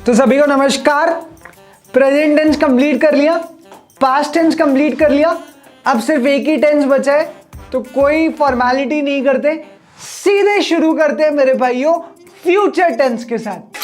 तो सभी को नमस्कार। प्रेजेंट टेंस कंप्लीट कर लिया, पास्ट टेंस कंप्लीट कर लिया, अब सिर्फ एक ही टेंस बचा है। तो कोई फॉर्मेलिटी नहीं करते, सीधे शुरू करते हैं मेरे भाइयों फ्यूचर टेंस के साथ।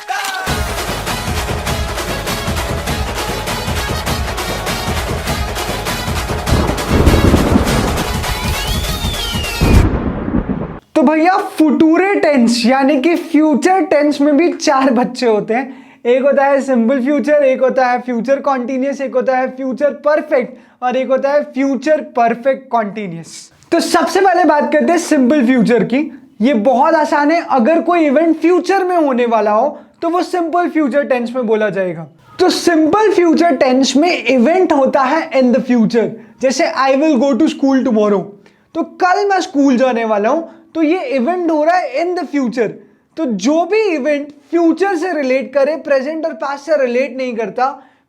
तो भैया फुटूरे टेंस यानी कि फ्यूचर टेंस में भी चार बच्चे होते हैं। एक होता है सिंपल फ्यूचर, एक होता है फ्यूचर कॉन्टिन्यूस, एक होता है फ्यूचर परफेक्ट और एक होता है फ्यूचर परफेक्ट कॉन्टिन्यूस। तो सबसे पहले बात करते हैं सिंपल फ्यूचर की। ये बहुत आसान है, अगर कोई इवेंट फ्यूचर में होने वाला हो तो वो सिंपल फ्यूचर टेंस में बोला जाएगा। तो सिंपल फ्यूचर टेंस में इवेंट होता है इन द फ्यूचर। जैसे I will go to school tomorrow, तो कल मैं स्कूल जाने वाला हूं, तो ये इवेंट हो रहा है इन द फ्यूचर। तो जो भी इवेंट फ्यूचर से रिलेट करे, प्रेजेंट और पास्ट से रिलेट नहीं करता,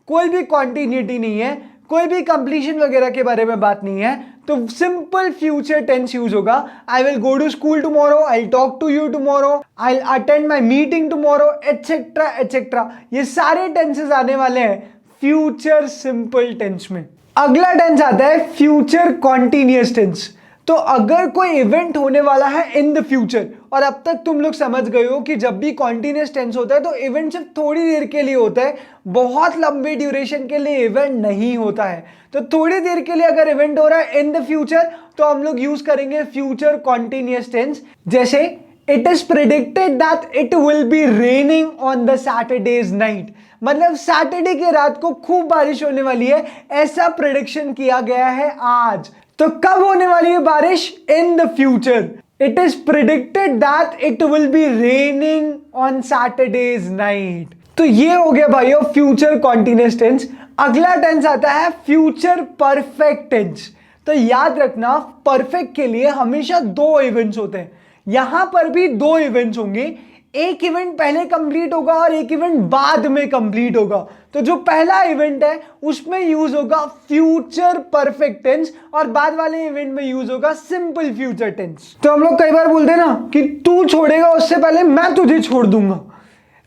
कोई भी कॉन्टिन्यूटी नहीं है, कोई भी कंप्लीशन वगैरह के बारे में बात नहीं है, तो सिंपल फ्यूचर टेंस यूज होगा। I will go to school tomorrow, I talk to you tomorrow, I attend my meeting tomorrow, etcetera etcetera. ये सारे टेंसेस आने वाले हैं फ्यूचर सिंपल टेंस में। अगला टेंस आता है फ्यूचर कॉन्टिन्यूस टेंस। तो अगर कोई इवेंट होने वाला है इन द फ्यूचर, और अब तक तुम लोग समझ गए हो कि जब भी कॉन्टिन्यूस टेंस होता है तो इवेंट सिर्फ थोड़ी देर के लिए होता है, बहुत लंबे ड्यूरेशन के लिए इवेंट नहीं होता है। तो थोड़ी देर के लिए अगर इवेंट हो रहा है इन द फ्यूचर तो हम लोग यूज करेंगे फ्यूचर कॉन्टिन्यूस टेंस। जैसे it is predicted that it will be raining on the Saturdays night, मतलब सैटरडे की रात को खूब बारिश होने वाली है, ऐसा प्रिडिक्शन किया गया है आज। तो कब होने वाली है बारिश? इन the future. It is predicted that it will be raining on Saturdays night. तो ये हो गया भाइयों फ्यूचर कॉन्टिन्यूस टेंस। अगला टेंस आता है फ्यूचर परफेक्ट टेंस। तो याद रखना, परफेक्ट के लिए हमेशा दो इवेंट्स होते हैं। यहां पर भी दो इवेंट्स होंगे, एक इवेंट पहले कंप्लीट होगा और एक इवेंट बाद में कंप्लीट होगा। तो जो पहला इवेंट है उसमें यूज होगा फ्यूचर परफेक्ट टेंस और बाद वाले इवेंट में यूज होगा सिंपल फ्यूचर टेंस। तो हम लोग कई बार बोलते हैं ना कि तू छोड़ेगा उससे पहले मैं तुझे छोड़ दूंगा।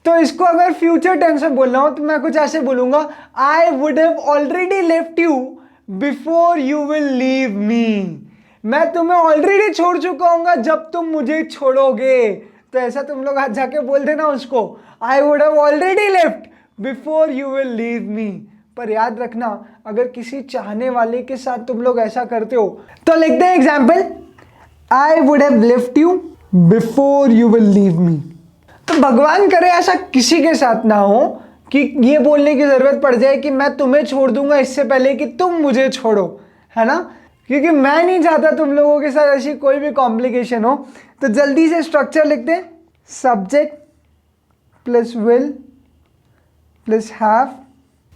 तो इसको अगर फ्यूचर टेंस में बोलना हो तो मैं कुछ ऐसे बोलूंगा, आई would have already left you before you will leave me. मैं तुम्हें ऑलरेडी छोड़ चुका हूंगा जब तुम मुझे छोड़ोगे। तो ऐसा तुम लोग आज जाके बोल देना उसको, आई would have already left before you will leave me. पर याद रखना, अगर किसी चाहने वाले के साथ तुम लोग ऐसा करते हो तो लिखते हैं example, I would have left you before you will leave me. तो भगवान करे ऐसा किसी के साथ ना हो कि ये बोलने की जरूरत पड़ जाए कि मैं तुम्हें छोड़ दूंगा इससे पहले कि तुम मुझे छोड़ो, है ना? क्योंकि मैं नहीं चाहता तुम लोगों के साथ ऐसी कोई भी कॉम्प्लिकेशन हो। तो जल्दी से स्ट्रक्चर लिखते हैं, subject plus will plus have.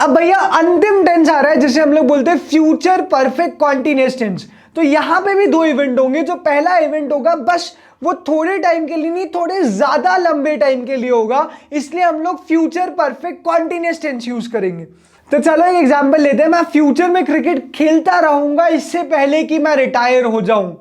अब भैया अंतिम टेंस आ रहा है जिसे हम लोग बोलते हैं फ्यूचर परफेक्ट कॉन्टिन्यूस टेंस। तो यहां पे भी दो इवेंट होंगे। जो पहला इवेंट होगा बस वो थोड़े टाइम के लिए नहीं, थोड़े ज्यादा लंबे टाइम के लिए होगा, इसलिए हम लोग future perfect continuous tense use करेंगे। तो चलो एक एग्जांपल लेते हैं, मैं फ्यूचर में क्रिकेट खेलता रहूंगा इससे पहले कि मैं रिटायर हो जाऊं।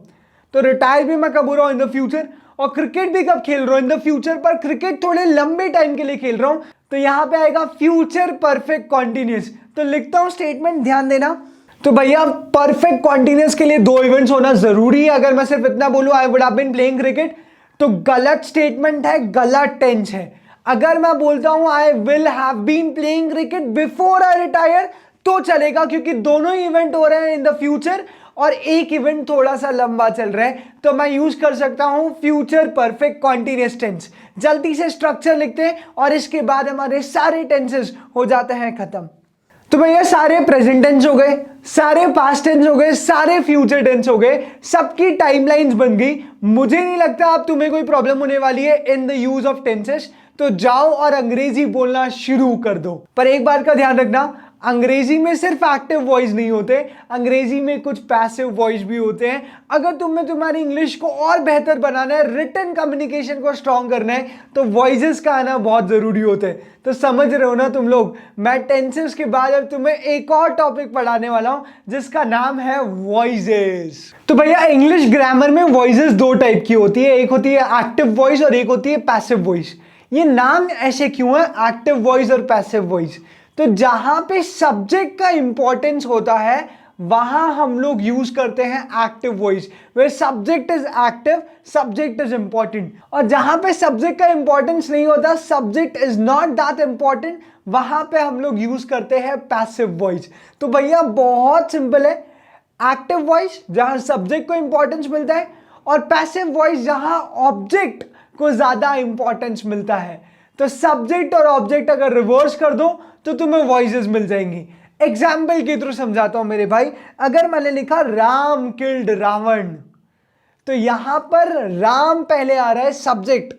तो रिटायर भी मैं कब हो रहा हूं? इन द फ्यूचर। और क्रिकेट भी कब खेल रहा हूं? इन द फ्यूचर। पर क्रिकेट थोड़े लंबे टाइम के लिए खेल रहा हूं, तो यहां पे आएगा फ्यूचर परफेक्ट कॉन्टिन्यूस। तो लिखता हूं स्टेटमेंट, ध्यान देना। तो भैया परफेक्ट कॉन्टिन्यूस के लिए दो इवेंट्स होना जरूरी है। अगर मैं सिर्फ इतना बोलूं I would have been playing cricket, तो गलत स्टेटमेंट है, गलत टेंस है। अगर मैं बोलता हूं I will have been playing cricket before I retire तो चलेगा, क्योंकि दोनों ही इवेंट हो रहे हैं इन द फ्यूचर और एक इवेंट थोड़ा सा लंबा चल रहा है, तो मैं यूज कर सकता हूं फ्यूचर परफेक्ट कॉन्टिन्यूस टेंस। जल्दी से स्ट्रक्चर लिखते हैं और इसके बाद हमारे सारे टेंसेस हो जाते हैं खत्म। तो भैया सारे प्रेजेंट टेंस हो गए, सारे पास्ट टेंस हो गए, सारे फ्यूचर टेंस हो गए, सबकी टाइमलाइंस बन गई। मुझे नहीं लगता अब तुम्हें कोई प्रॉब्लम होने वाली है in the use of tenses. तो जाओ और अंग्रेजी बोलना शुरू कर दो। पर एक बात का ध्यान रखना, अंग्रेजी में सिर्फ एक्टिव वॉइस नहीं होते, अंग्रेजी में कुछ पैसिव वॉइस भी होते हैं। अगर तुम्हें तुम्हारी इंग्लिश को और बेहतर बनाना है, रिटन कम्युनिकेशन को स्ट्रॉन्ग करना है, तो वॉइसेस का आना बहुत जरूरी होता है। तो समझ रहे हो ना तुम लोग, मैं टेंसेस के बाद अब तुम्हें एक और टॉपिक पढ़ाने वाला हूं जिसका नाम है वॉइसेस। तो भैया इंग्लिश ग्रामर में वॉइसेस दो टाइप की होती है, एक होती है एक्टिव वॉइस और एक होती है पैसिव वॉइस। ये नाम ऐसे क्यों है, एक्टिव वॉइस और पैसिव वॉइस? तो जहां पे सब्जेक्ट का इंपॉर्टेंस होता है वहां हम लोग यूज करते हैं active voice, way subject is active, subject is important. और जहां पे सब्जेक्ट का इंपॉर्टेंस नहीं होता, subject is not that important, वहां पे हम लोग यूज करते हैं पैसिव वॉइस। तो भैया बहुत सिंपल है, एक्टिव वॉइस जहां सब्जेक्ट को इंपॉर्टेंस मिलता है, और पैसिव वॉइस जहां ऑब्जेक्ट को ज्यादा इंपॉर्टेंस मिलता है। तो सब्जेक्ट और ऑब्जेक्ट अगर रिवर्स कर दो तो तुम्हें वॉइसेस मिल जाएंगी। एग्जाम्पल के थ्रू समझाता हूं मेरे भाई। अगर मैंने लिखा राम किल्ड रावण, तो यहां पर राम पहले आ रहा है subject,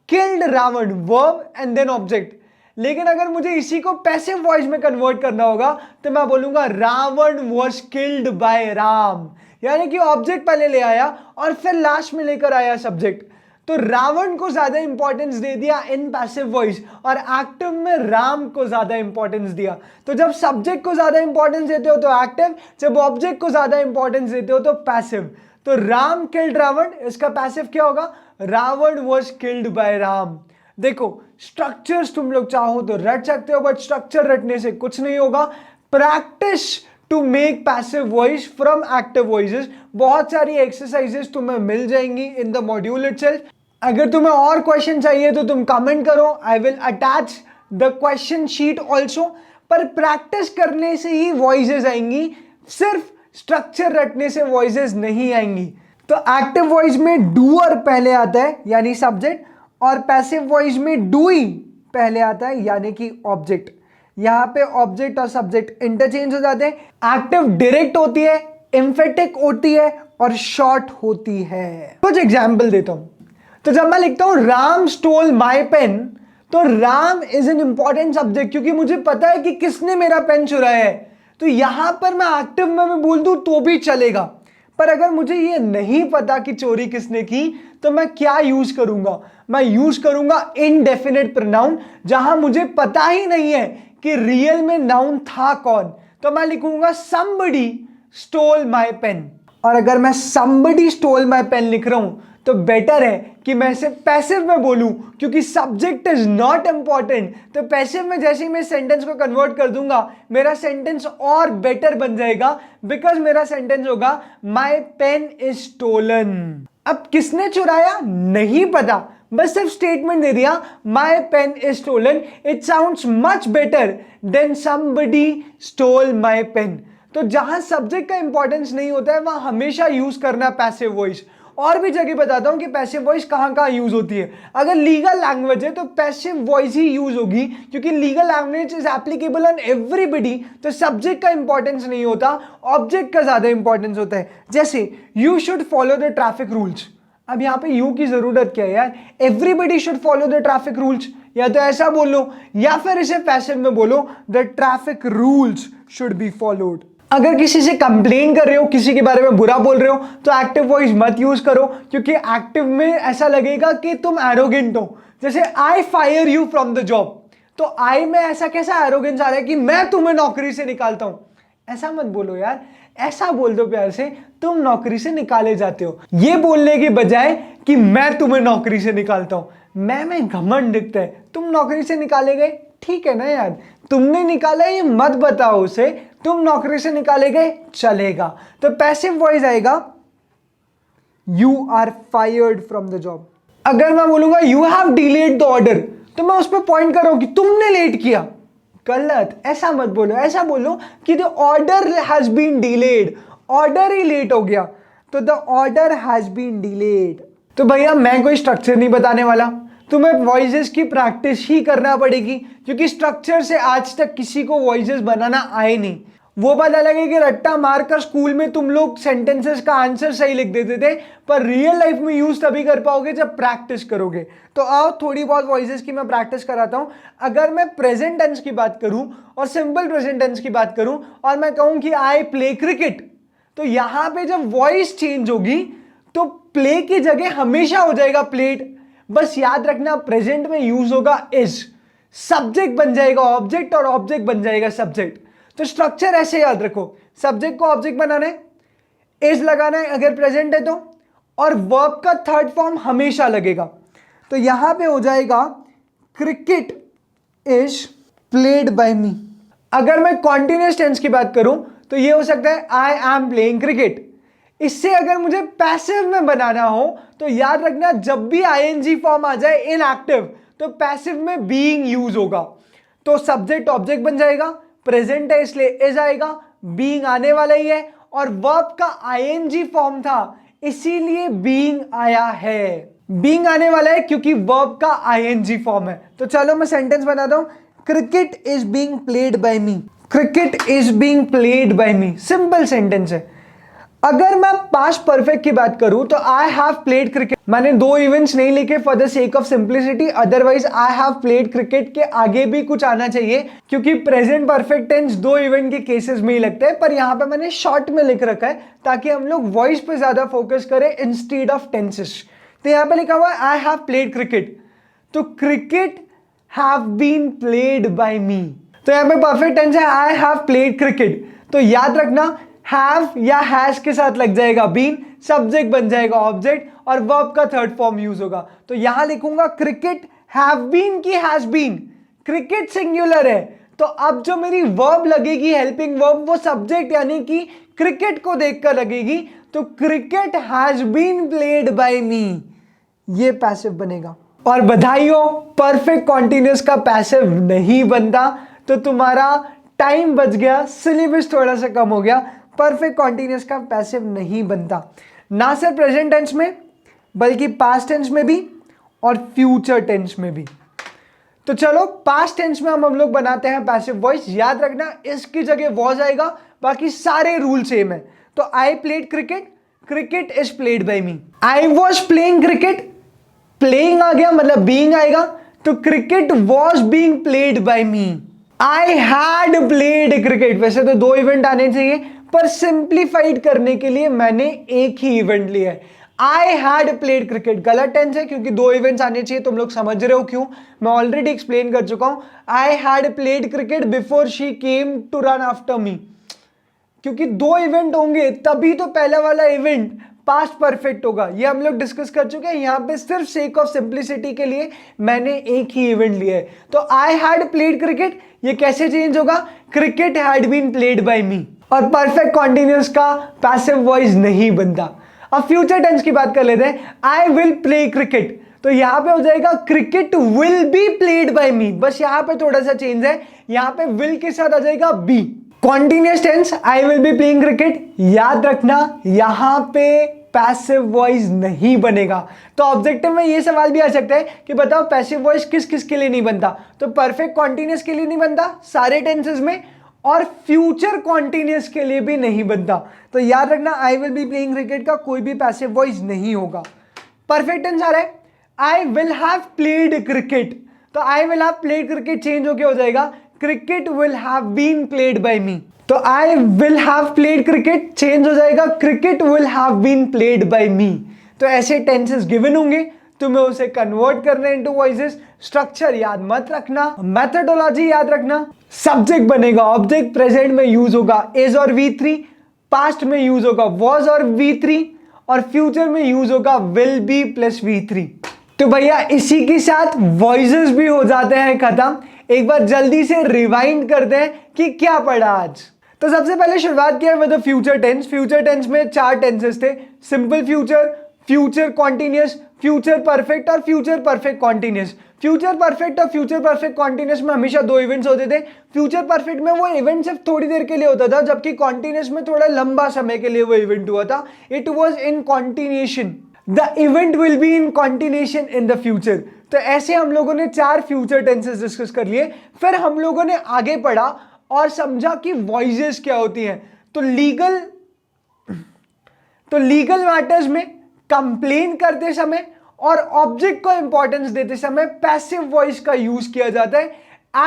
killed Ravana verb and then object. लेकिन अगर मुझे इसी को पैसिव वॉइस में कन्वर्ट करना होगा तो मैं बोलूंगा Ravana was killed by Ram, यानी कि ऑब्जेक्ट पहले ले आया और फिर लास्ट में लेकर आया सब्जेक्ट। तो रावण को ज्यादा इंपॉर्टेंस दे दिया इन पैसिव वॉइस, और एक्टिव में राम को ज्यादा इंपॉर्टेंस दिया। तो जब सब्जेक्ट को ज्यादा इंपॉर्टेंस देते हो तो एक्टिव, जब ऑब्जेक्ट को ज्यादा इंपॉर्टेंस देते हो तो पैसिव। तो राम किल्ड रावण, इसका पैसिव क्या होगा, Ravana was killed by Ram. देखो स्ट्रक्चर्स तुम लोग चाहो तो रट सकते हो, बट स्ट्रक्चर रटने से कुछ नहीं होगा। Practice to make passive voice from active voices. बहुत सारी एक्सरसाइजेस तुम्हें मिल जाएंगी इन द मॉड्यूल इटसेल्फ। अगर तुम्हें और क्वेश्चन चाहिए तो तुम कमेंट करो, I will attach the question sheet also. पर प्रैक्टिस करने से ही वॉइसेस आएंगी, सिर्फ स्ट्रक्चर रटने से वॉइसेस नहीं आएंगी। तो एक्टिव वॉइस में डूअर पहले आता है यानी सब्जेक्ट, और पैसिव वॉइस में डूई पहले आता है यानी कि ऑब्जेक्ट। यहां पे ऑब्जेक्ट और सब्जेक्ट इंटरचेंज हो जाते हैं। एक्टिव डायरेक्ट होती है, एम्फेटिक होती है और शॉर्ट होती है। कुछ एग्जाम्पल देता हूं। तो जब मैं लिखता हूं राम स्टोल माई पेन, तो Ram is an important subject, क्योंकि मुझे पता है कि किसने मेरा पेन चुराया है। तो यहां पर मैं एक्टिव में मैं बोल दूं तो भी चलेगा। पर अगर मुझे ये नहीं पता कि चोरी किसने की, तो मैं क्या यूज करूंगा, मैं यूज करूंगा इनडेफिनेट प्रोनाउन, जहां मुझे पता ही नहीं है कि रियल में नाउन था कौन। तो मैं लिखूंगा somebody stole my pen। और अगर मैं somebody stole my pen लिख रहा हूं तो बेटर है कि मैं इसे पैसिव में बोलूं, क्योंकि सब्जेक्ट इज नॉट इंपॉर्टेंट। तो पैसिव में जैसे ही मैं सेंटेंस को कन्वर्ट कर दूंगा, मेरा सेंटेंस और बेटर बन जाएगा, बिकॉज मेरा सेंटेंस होगा माई पेन इज स्टोलन। अब किसने चुराया नहीं पता, बस सिर्फ स्टेटमेंट दे दिया my pen is stolen. It sounds much better than somebody stole my pen। तो जहां सब्जेक्ट का इंपॉर्टेंस नहीं होता है वहां हमेशा यूज करना पैसिव वॉइस। और भी जगह बताता हूं कि पैसिव वॉइस कहां कहां यूज होती है। अगर लीगल लैंग्वेज है तो पैसिव वॉइस ही यूज होगी, क्योंकि legal language is applicable on everybody. तो सब्जेक्ट का इंपॉर्टेंस नहीं होता, ऑब्जेक्ट का ज्यादा इंपॉर्टेंस होता है। जैसे you should follow the traffic rules. अब यहां पे यू की जरूरत क्या है यार, everybody should follow the traffic rules. या तो ऐसा बोलो या फिर इसे पैसिव में बोलो the traffic rules should be followed. अगर किसी से कंप्लेन कर रहे हो, किसी के बारे में बुरा बोल रहे हो, तो एक्टिव वॉइस मत यूज करो, क्योंकि एक्टिव में ऐसा लगेगा कि तुम एरोगेंट हो। जैसे I fire you from the job, तो आई में ऐसा कैसा एरोगेंस आ रहा है कि मैं तुम्हें नौकरी से निकालता हूं। ऐसा मत बोलो यार, ऐसा बोल दो प्यार से तुम नौकरी से निकाले जाते हो। ये बोलने की बजाय कि मैं तुम्हें नौकरी से निकालता हूं, मैं में घमंड दिखता है। तुम नौकरी से निकाले गए, ठीक है ना यार, तुमने निकाला ये मत बताओ उसे, तुम नौकरी से निकाले गए चलेगा। तो पैसिव वॉइस आएगा you are fired from the job. अगर मैं बोलूंगा you have delayed the order, तो मैं उस पर पॉइंट कर रहा हूं कि तुमने लेट किया। गलत, ऐसा मत बोलो, ऐसा बोलो कि the order has been delayed, order ही लेट हो गया, तो the order has been delayed. तो भैया मैं कोई स्ट्रक्चर नहीं बताने वाला, तुम्हें वॉइसेस की प्रैक्टिस ही करना पड़ेगी, क्योंकि स्ट्रक्चर से आज तक किसी को वॉइसेस बनाना आए नहीं। वो बात अलग है कि रट्टा मारकर स्कूल में तुम लोग सेंटेंसेस का आंसर सही लिख देते थे, पर रियल लाइफ में यूज तभी कर पाओगे जब प्रैक्टिस करोगे। तो आओ थोड़ी बहुत वॉइसेस की मैं प्रैक्टिस कराता हूं। अगर मैं प्रेजेंट टेंस की बात करूं और सिंपल प्रेजेंट टेंस की बात करूं और मैं कहूं कि आई प्ले क्रिकेट, तो यहां पे जब वॉइस चेंज होगी तो प्ले की जगह हमेशा हो जाएगा प्लेड। बस याद रखना प्रेजेंट में यूज होगा इज, सब्जेक्ट बन जाएगा ऑब्जेक्ट और ऑब्जेक्ट बन जाएगा सब्जेक्ट। तो स्ट्रक्चर ऐसे याद रखो, सब्जेक्ट को ऑब्जेक्ट बनाना है, इज लगाना है अगर प्रेजेंट है तो, और वर्ब का थर्ड फॉर्म हमेशा लगेगा। तो यहां पे हो जाएगा क्रिकेट इज प्लेड बाय मी। अगर मैं कॉन्टिन्यूस टेंस की बात करूं तो ये हो सकता है आई एम प्लेइंग क्रिकेट। इससे अगर मुझे पैसिव में बनाना हो तो याद रखना, जब भी आईएनजी फॉर्म आ जाए इन एक्टिव तो पैसिव में बीइंग यूज होगा, तो सब्जेक्ट ऑब्जेक्ट बन जाएगा, प्रेजेंट है इसलिए इज आएगा, बीइंग आने वाला ही है और वर्ब का आईएनजी फॉर्म था इसीलिए बीइंग आया है। बीइंग आने वाला है क्योंकि वर्ब का आईएनजी फॉर्म है। तो चलो मैं सेंटेंस बनाता हूं, cricket is being played by me. Cricket is being played by me, simple sentence है। अगर मैं पास्ट परफेक्ट की बात करूं तो आई हैव प्लेड क्रिकेट, मैंने दो इवेंट्स नहीं लिखे for the sake of simplicity, otherwise I have played cricket के आगे भी कुछ आना चाहिए क्योंकि प्रेजेंट परफेक्ट टेंस दो इवेंट के केसेस में ही लगते हैं, पर यहां पे मैंने शॉर्ट में लिख रखा है ताकि हम लोग वॉइस पे ज्यादा फोकस करें इंस्टेड ऑफ टेंसेस। तो यहां पे लिखा हुआ है आई हैव प्लेड क्रिकेट, तो cricket have been played by me. तो यहां पे परफेक्ट टेंस है आई हैव प्लेड क्रिकेट, तो याद रखना हैव या हैज के साथ लग जाएगा बीन, सब्जेक्ट बन जाएगा ऑब्जेक्ट और वर्ब का थर्ड फॉर्म यूज होगा। तो यहां लिखूंगा क्रिकेट हैव बीन की हैज बीन, क्रिकेट सिंगुलर है तो अब जो मेरी वर्ब लगेगी हेल्पिंग वर्ब वो सब्जेक्ट यानी कि क्रिकेट को देखकर लगेगी, तो cricket has been played by me, ये पैसिव बनेगा। और बधाई हो, परफेक्ट कॉन्टिन्यूअस का पैसिव नहीं बनता, तो तुम्हारा टाइम बच गया, सिलेबस थोड़ा सा कम हो गया। परफेक्ट कॉन्टिन्यूअस का पैसिव नहीं बनता, ना सिर्फ प्रेजेंट टेंस में बल्कि पास्ट टेंस में भी और फ्यूचर टेंस में भी। तो चलो पास्ट टेंस में हम लोग बनाते हैं पैसिव वॉइस। याद रखना इसकी जगह वॉज आएगा, बाकी सारे रूल सेम है। तो I played cricket, cricket is played by me. I was playing cricket, playing आ गया मतलब बीइंग आएगा, तो cricket was being played by me. I had played cricket, वैसे तो दो इवेंट आने चाहिए पर सिंप्लीफाइड करने के लिए मैंने एक ही इवेंट लिया है। आई हैड प्लेड क्रिकेट गलत टेंस है क्योंकि दो इवेंट्स आने चाहिए, तुम लोग समझ रहे हो क्यों, मैं ऑलरेडी एक्सप्लेन कर चुका हूं। I had played cricket before she came to run after me, क्योंकि दो इवेंट होंगे तभी तो पहला वाला इवेंट पास्ट परफेक्ट होगा, ये हम लोग डिस्कस कर चुके हैं। यहां पे सिर्फ सेक ऑफ सिंप्लिसिटी के लिए मैंने एक ही इवेंट लिया है। तो आई हैड प्लेड क्रिकेट ये कैसे चेंज होगा, cricket had been played by me. और परफेक्ट कॉन्टिन्यूअस का पैसिव वॉइस नहीं बनता। अब फ्यूचर टेंस की बात कर लेते हैं, आई विल प्ले क्रिकेट, तो यहां पे हो जाएगा cricket will be played by me, बस यहां पे थोड़ा सा चेंज है, यहां पे विल के साथ आ जाएगा be. Continuous tense I will be playing cricket, याद रखना यहां पे पैसिव वॉइस नहीं बनेगा। तो ऑब्जेक्टिव में ये सवाल भी आ सकता है कि बताओ पैसिव वॉइस किस किस के लिए नहीं बनता, तो परफेक्ट कॉन्टिन्यूअस के लिए नहीं बनता सारे टेंसेस में, और फ्यूचर कॉन्टिन्यूअस के लिए भी नहीं बनता। तो याद रखना आई विल बी प्लेइंग क्रिकेट का कोई भी पैसिव वॉइस नहीं होगा। परफेक्ट टेंस आ रहा है I will have played cricket, तो I will have played cricket change होके हो जाएगा cricket will have been played by me. तो I will have played cricket change हो जाएगा cricket will have been played by me. तो ऐसे tenses given होंगे, तुम्हें उसे कन्वर्ट करना इनटू वॉइसेस। स्ट्रक्चर याद मत रखना, मेथडोलॉजी याद रखना। सब्जेक्ट बनेगा ऑब्जेक्ट, प्रेजेंट में यूज होगा इज और V3, पास्ट में यूज होगा वॉज और V3 और फ्यूचर में यूज होगा विल बी प्लस V3। तो भैया इसी के साथ वॉइसेस भी हो जाते हैं खत्म। एक बार जल्दी से रिवाइंड करते हैं कि क्या पढ़ा आज। तो सबसे पहले शुरुआत किया with future tense. Future tense में चार टेंसेस थे, simple future, future continuous, future perfect और future perfect continuous. Future perfect और फ्यूचर परफेक्ट कॉन्टिन्यूअस में हमेशा दो इवेंट्स होते थे। फ्यूचर परफेक्ट में वो इवेंट सिर्फ थोड़ी देर के लिए होता था, जबकि कॉन्टिन्यूअस में थोड़ा लंबा समय के लिए वो इवेंट हुआ था। It was in continuation, the event will be in continuation in the future. तो ऐसे हम लोगों ने चार फ्यूचर टेंसेस डिस्कस कर लिए। फिर हम लोगों ने आगे पढ़ा और समझा कि वॉइसेस क्या होती हैं। तो लीगल मैटर्स में कंप्लेन करते समय और ऑब्जेक्ट को इंपॉर्टेंस देते समय पैसिव वॉइस का यूज किया जाता है।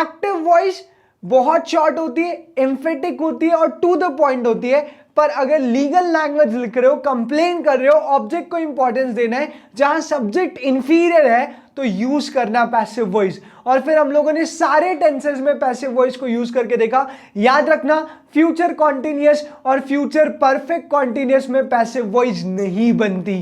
एक्टिव वॉइस बहुत शॉर्ट होती है, एम्फेटिक होती है और टू द पॉइंट होती है। पर अगर लीगल लैंग्वेज लिख रहे हो, कंप्लेन कर रहे हो, ऑब्जेक्ट को इंपॉर्टेंस देना है, जहां सब्जेक्ट इंफीरियर है, तो यूज करना पैसिव वॉइस। और फिर हम लोगों ने सारे टेंसेस में पैसिव वॉइस को यूज करके देखा। याद रखना फ्यूचर कॉन्टिन्यूअस और फ्यूचर परफेक्ट कॉन्टिन्यूअस में पैसिव वॉइस नहीं बनती।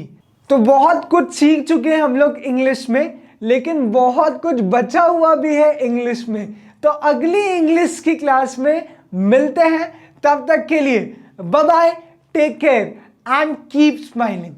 तो बहुत कुछ सीख चुके हैं हम लोग इंग्लिश में। लेकिन बहुत कुछ बचा हुआ भी है इंग्लिश में। तो अगली इंग्लिश की क्लास में मिलते हैं, तब तक के लिए bye bye, take care and keep smiling.